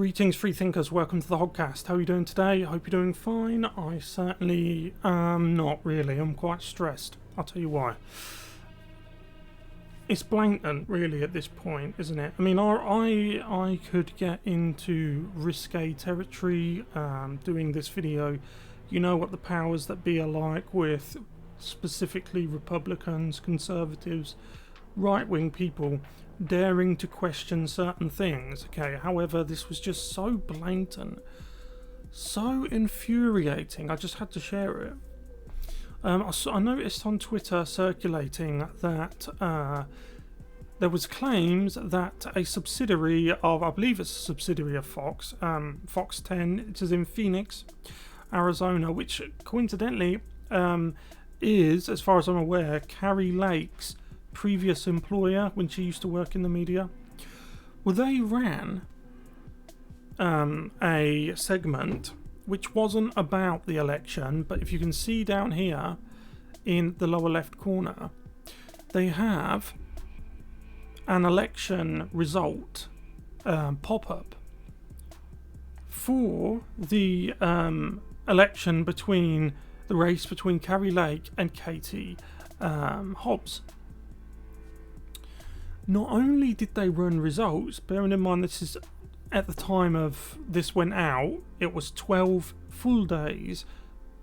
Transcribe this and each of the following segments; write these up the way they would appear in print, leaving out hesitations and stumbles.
Greetings, free thinkers. Welcome to the Hoggcast. How are you doing today? I hope you're doing fine. I certainly am not really. I'm quite stressed. I'll tell you why. It's blatant, really, at this point, isn't it? I mean, I could get into risque territory doing this video. You know what the powers that be are like with specifically Republicans, conservatives, right-wing people daring to question certain things. Okay, however, this was just so blatant, so infuriating, I just had to share it. I noticed on Twitter circulating that there was claims that a subsidiary of, I believe it's a subsidiary of Fox, Fox 10, it is in Phoenix, Arizona, which coincidentally is, as far as I'm aware, Kari Lake's previous employer when she used to work in the media. Well, they ran a segment which wasn't about the election, but if you can see down here in the lower left corner, they have an election result pop-up for the election between the race between Kari Lake and Katie Hobbs. Not only did they run results, bearing in mind this is at the time of this went out, it was 12 full days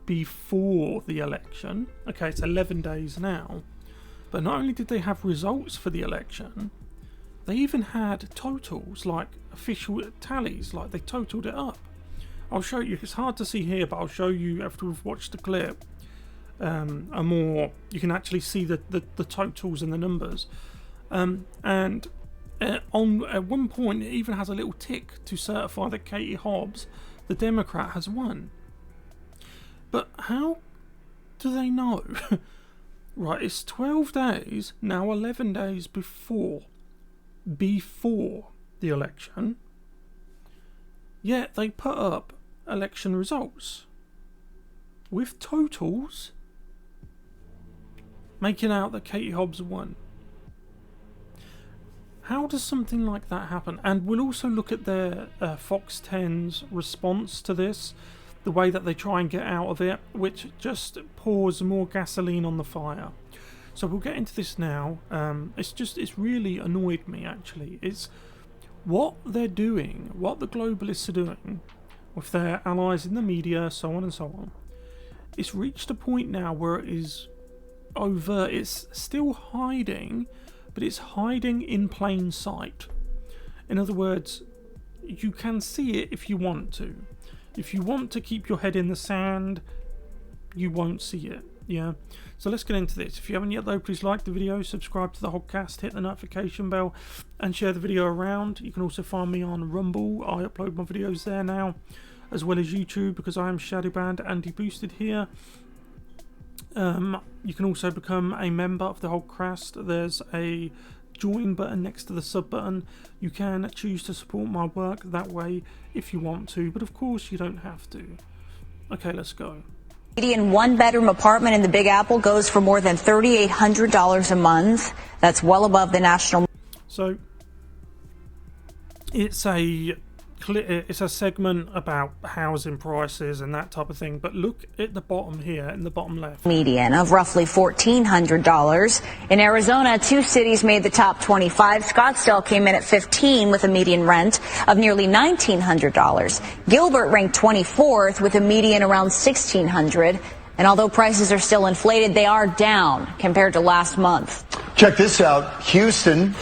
before the election. Okay, it's 11 days now. But not only did they have results for the election, they even had totals, like official tallies, like they totaled it up. I'll show you, it's hard to see here, but I'll show you after we've watched the clip. You can actually see the totals and the numbers. And at one point it even has a little tick to certify that Katie Hobbs, the Democrat, has won. But how do they know? Right, it's 12 days, now 11 days before the election, yet they put up election results with totals making out that Katie Hobbs won. How does something like that happen? And we'll also look at their Fox 10's response to this, the way that they try and get out of it, which just pours more gasoline on the fire. So we'll get into this now. It's really annoyed me, actually. It's what they're doing, what the globalists are doing with their allies in the media, so on and so on. It's reached a point now where it is overt. It's still hiding, but it's hiding in plain sight. In other words, you can see it if you want to. If you want to keep your head in the sand, you won't see it. Yeah. So let's get into this. If you haven't yet though, please like the video, subscribe to the Hoggcast, hit the notification bell, and share the video around. You can also find me on Rumble. I upload my videos there now, as well as YouTube, because I am shadow banned and deboosted here. You can also become a member of the Hoggcast. There's a join button next to the sub button. You can choose to support my work that way if you want to, but of course you don't have to. Okay, let's go. Median one-bedroom apartment in the Big Apple goes for more than $3,800 a month. That's well above the national. So it's a segment about housing prices and that type of thing, but look at the bottom here, in the bottom left. Median of roughly $1,400. In Arizona, 2 cities made the top 25. Scottsdale came in at 15 with a median rent of nearly $1,900. Gilbert ranked 24th with a median around $1,600. And although prices are still inflated, they are down compared to last month. Check this out, Houston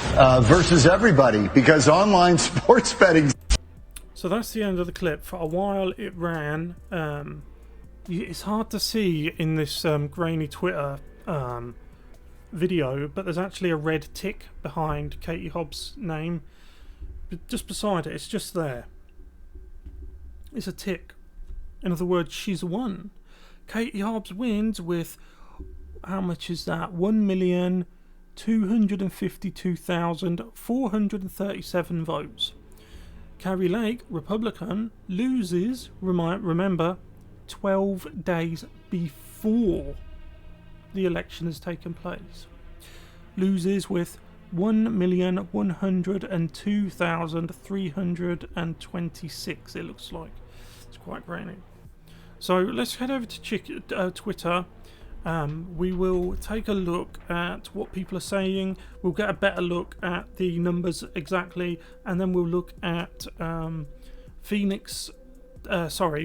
versus everybody, because online sports betting. So that's the end of the clip. For a while it ran. It's hard to see in this grainy Twitter video, but there's actually a red tick behind Katie Hobbs' name. But just beside it, it's just there. It's a tick. In other words, she's won. Katie Hobbs wins with, how much is that? 1,252,437 votes. Kari Lake, Republican, loses, remember, 12 days before the election has taken place. Loses with 1,102,326, it looks like. It's quite grainy. So let's head over to Twitter. We will take a look at what people are saying. We'll get a better look at the numbers exactly, and then we'll look at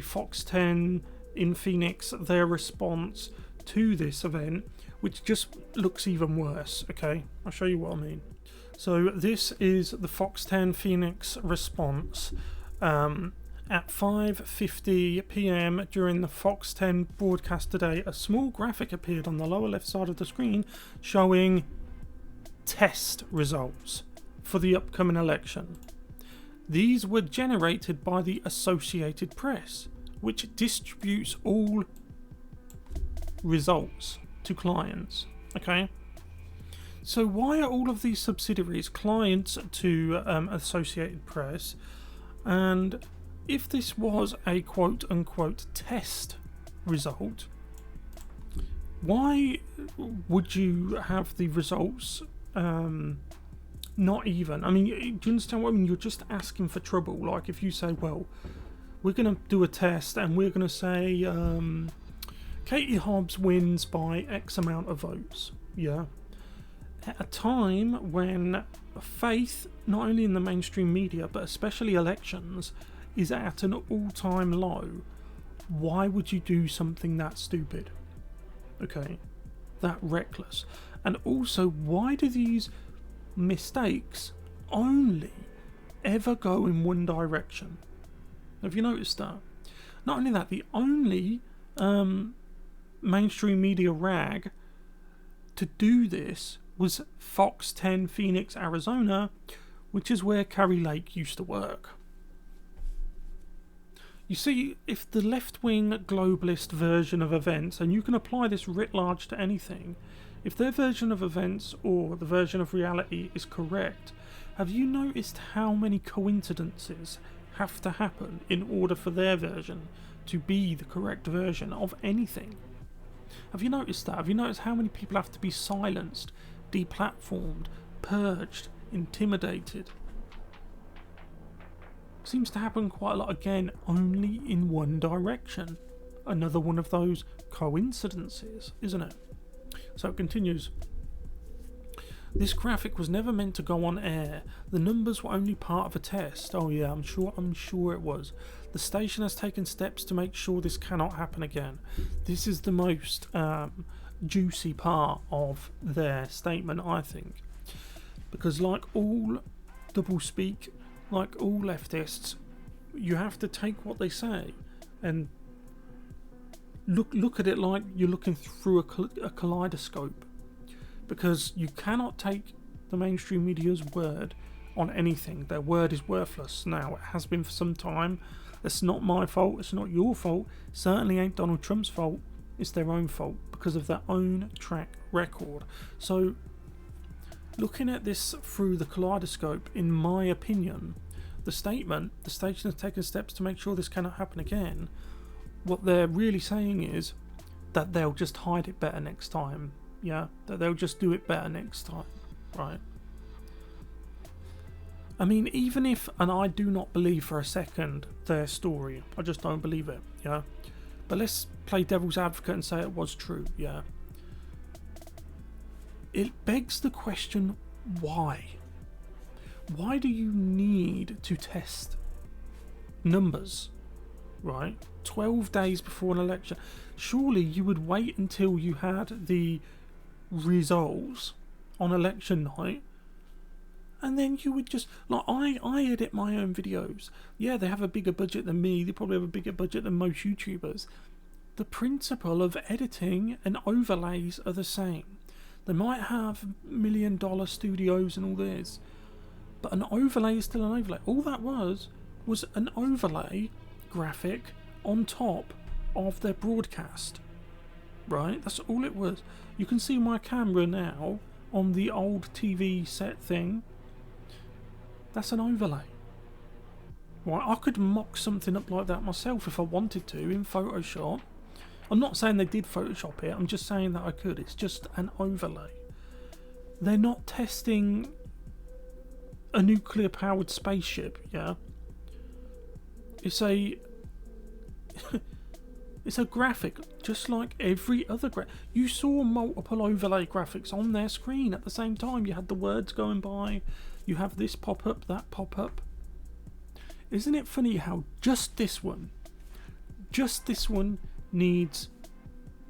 Fox 10 in Phoenix, their response to this event, which just looks even worse. Okay, I'll show you what I mean. So this is the Fox 10 Phoenix response. At 5:50 p.m. during the Fox 10 broadcast today, a small graphic appeared on the lower left side of the screen showing test results for the upcoming election. These were generated by the Associated Press, which distributes all results to clients. Okay, so why are all of these subsidiaries clients to Associated Press? And if this was a quote-unquote test result, why would you have the results not even? I mean, do you understand what I mean? You're just asking for trouble. Like if you say, well, we're going to do a test and we're going to say Katie Hobbs wins by X amount of votes. Yeah. At a time when faith, not only in the mainstream media, but especially elections, is at an all-time low, why would you do something that stupid? Okay, that reckless. And also, why do these mistakes only ever go in one direction? Have you noticed that? Not only that, the only mainstream media rag to do this was Fox 10 Phoenix, Arizona, which is where Kari used to work. You see, if the left-wing globalist version of events, and you can apply this writ large to anything, if their version of events or the version of reality is correct, have you noticed how many coincidences have to happen in order for their version to be the correct version of anything? Have you noticed that? Have you noticed how many people have to be silenced, deplatformed, purged, intimidated? Seems to happen quite a lot, again, only in one direction. Another one of those coincidences, isn't it? So it continues. This graphic was never meant to go on air. The numbers were only part of a test. Oh yeah, I'm sure it was. The station has taken steps to make sure this cannot happen again. This is the most juicy part of their statement, I think. Because like all doublespeak, like all leftists, you have to take what they say and look at it like you're looking through a kaleidoscope, because you cannot take the mainstream media's word on anything. Their word is worthless. Now, it has been for some time. It's not my fault, it's not your fault, certainly ain't Donald Trump's fault. It's their own fault because of their own track record. So looking at this through the kaleidoscope, in my opinion, the statement, the station has taken steps to make sure this cannot happen again, what they're really saying is that they'll just hide it better next time. Yeah, that they'll just do it better next time, right? I mean, even if, and I do not believe for a second their story, I just don't believe it, yeah? But let's play devil's advocate and say it was true, yeah? It begs the question, why? Why do you need to test numbers, right? 12 days before an election. Surely you would wait until you had the results on election night, and then you would just, like, I edit my own videos. Yeah, they have a bigger budget than me. They probably have a bigger budget than most YouTubers. The principle of editing and overlays are the same. They might have $1 million studios and all this, but an overlay is still an overlay. All that was an overlay graphic on top of their broadcast, right? That's all it was. You can see my camera now on the old TV set thing. That's an overlay. Right, I could mock something up like that myself if I wanted to in Photoshop. I'm not saying they did Photoshop it, I'm just saying that I could. It's just an overlay. they're not testing a nuclear-powered spaceship, yeah? It's a it's a graphic, just like every other graphic. You saw multiple overlay graphics on their screen at the same time. You had the words going by, you have this pop-up, that pop-up. Isn't it funny how just this one needs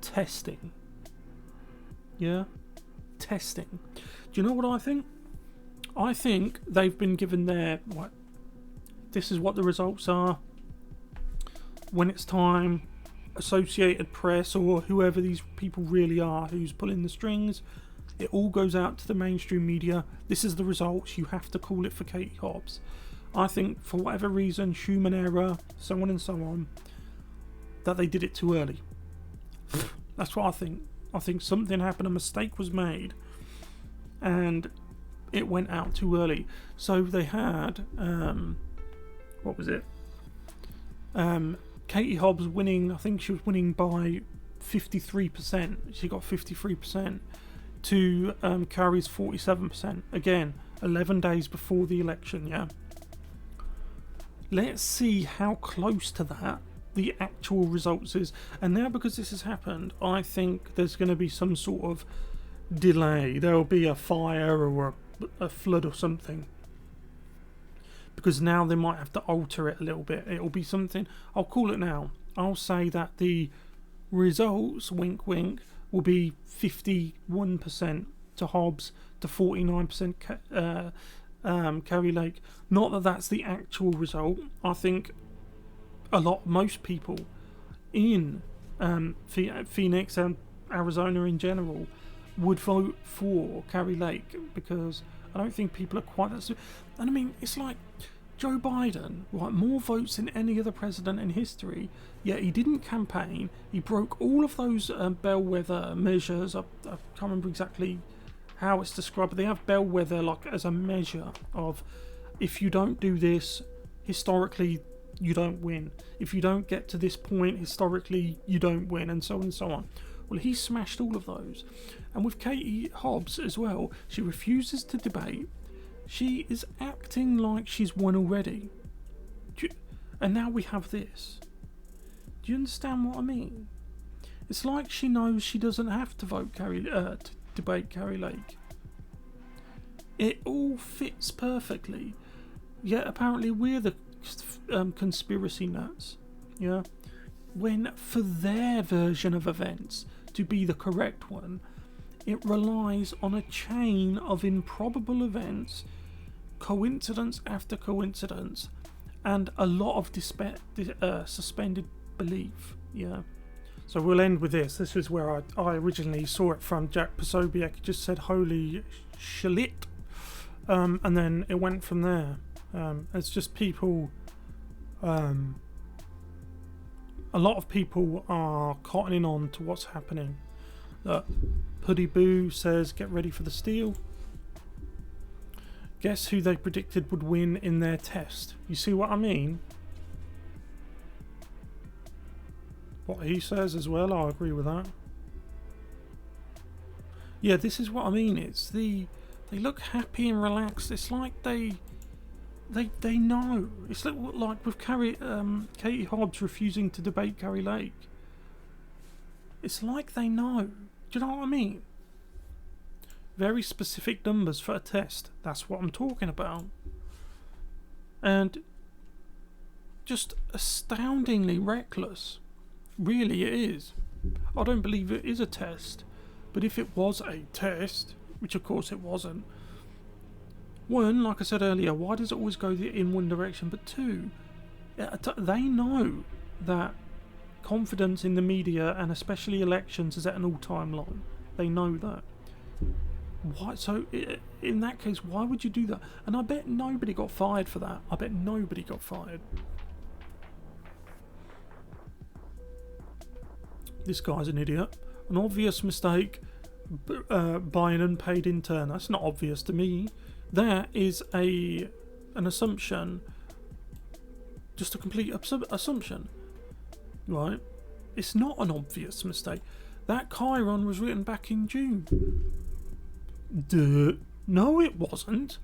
testing? Yeah? Testing. Do you know what I think? I think they've been given their, this is what the results are. When it's time, Associated Press or whoever these people really are who's pulling the strings, it all goes out to the mainstream media. This is the results. You have to call it for Katie Hobbs. I think for whatever reason, human error, so on and so on, that they did it too early. That's what I think. I think something happened, a mistake was made, and it went out too early. So they had, what was it? Katie Hobbs winning, I think she was winning by 53%. She got 53% to Kari's 47%. Again, 11 days before the election, yeah? Let's see how close to that the actual results is. And now, because this has happened, I think there's going to be some sort of delay. There'll be a fire or a flood or something, because now they might have to alter it a little bit. It'll be something, I'll call it now. I'll say that the results, wink wink, will be 51% to Hobbs to 49% Kari Lake. Not that that's the actual result. I think most people in Phoenix and Arizona in general would vote for Kari Lake, because I don't think people are quite that. And I mean, it's like Joe Biden, right? More votes than any other president in history, yet he didn't campaign. He broke all of those bellwether measures. I can't remember exactly how it's described, but they have bellwether like as a measure of, if you don't do this historically, you don't win. If you don't get to this point historically, you don't win, and so on and so on. Well, he smashed all of those. And with Katie Hobbs as well, she refuses to debate. She is acting like she's won already. And now we have this. Do you understand what I mean? It's like she knows she doesn't have to vote to debate Kari Lake. It all fits perfectly. Yet apparently we're the conspiracy nuts. Yeah? When for their version of events to be the correct one, it relies on a chain of improbable events, coincidence after coincidence, and a lot of suspended belief. Yeah. So we'll end with this. This is where I originally saw it from. Jack Posobiec just said "holy shit," and then it went from there. It's just people. A lot of people are cottoning on to what's happening. Puddy Boo says, get ready for the steal. Guess who they predicted would win in their test? You see what I mean? What he says as well, I agree with that. Yeah, this is what I mean. It's they look happy and relaxed. It's like they know. It's like with Katie Hobbs refusing to debate Kari Lake. It's like they know. Do you know what I mean? Very specific numbers for a test. That's what I'm talking about. And just astoundingly reckless. Really, it is. I don't believe it is a test. But if it was a test, which of course it wasn't, one, like I said earlier, why does it always go in one direction? But two, they know that confidence in the media and especially elections is at an all-time low. They know that. Why? So in that case, why would you do that? And I bet nobody got fired for that. I bet nobody got fired. This guy's an idiot. An obvious mistake by an unpaid intern. That's not obvious to me. That is an assumption. Just a complete assumption. Right? It's not an obvious mistake. That Chiron was written back in June. Duh. No, it wasn't.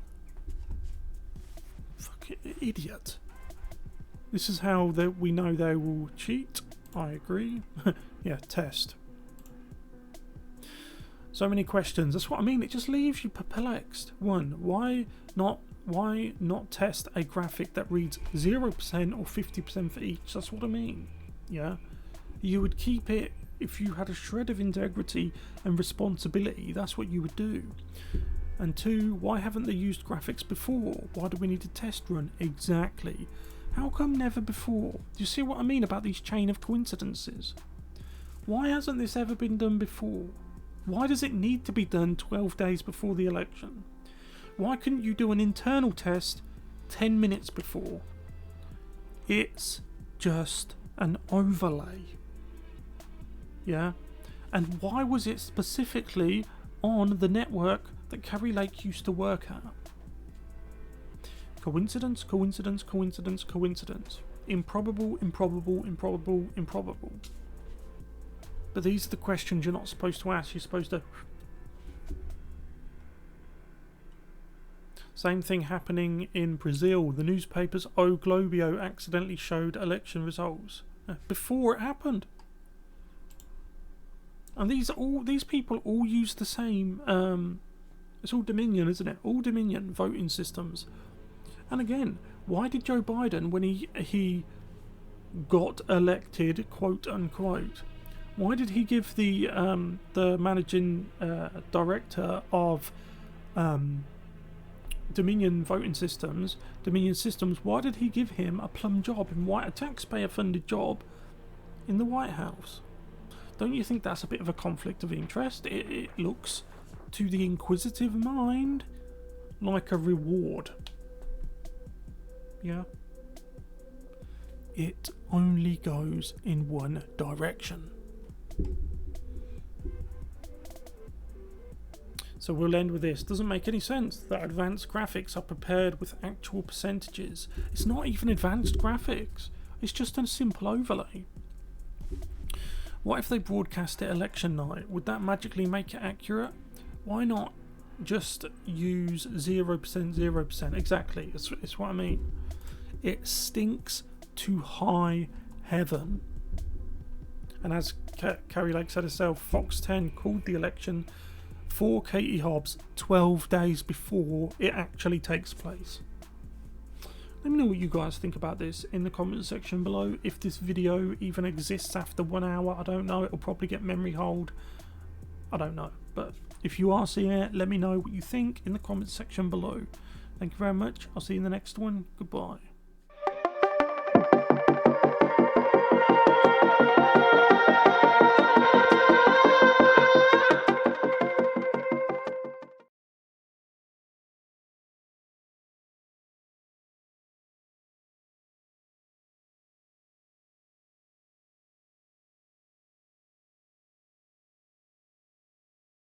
Fucking idiot. This is how we know they will cheat. I agree. Yeah, test. So many questions. That's what I mean. It just leaves you perplexed. One, why not test a graphic that reads 0% or 50% for each? That's what I mean. Yeah. You would keep it if you had a shred of integrity and responsibility. That's what you would do. And two, why haven't they used graphics before? Why do we need a test run? Exactly. How come never before? Do you see what I mean about these chain of coincidences? Why hasn't this ever been done before? Why does it need to be done 12 days before the election? Why couldn't you do an internal test 10 minutes before? It's just an overlay. Yeah? And why was it specifically on the network that Kari Lake used to work at? Coincidence, coincidence, coincidence, coincidence. Improbable, improbable, improbable, improbable. But these are the questions you're not supposed to ask. You're supposed to... Same thing happening in Brazil. The newspapers O Globio accidentally showed election results before it happened. And these people all use the same... it's all Dominion, isn't it? All Dominion voting systems. And again, why did Joe Biden, when he got elected, quote unquote, why did he give the managing director of Dominion voting systems, Dominion Systems, why did he give him a plum job a taxpayer-funded job in the White House? Don't you think that's a bit of a conflict of interest? It looks, to the inquisitive mind, like a reward. Yeah. It only goes in one direction. So we'll end with this. Doesn't make any sense that advanced graphics are prepared with actual percentages. It's not even advanced graphics. It's just a simple overlay. What if they broadcast it election night? Would that magically make it accurate? Why not just use 0%, 0%? Exactly. It's what I mean. It stinks to high heaven. And as Kari Lake said herself, Fox 10 called the election for Katie Hobbs 12 days before it actually takes place. Let me know what you guys think about this in the comment section below. If this video even exists after 1 hour, I don't know. It'll probably get memory hold. I don't know. But if you are seeing it, let me know what you think in the comment section below. Thank you very much. I'll see you in the next one. Goodbye.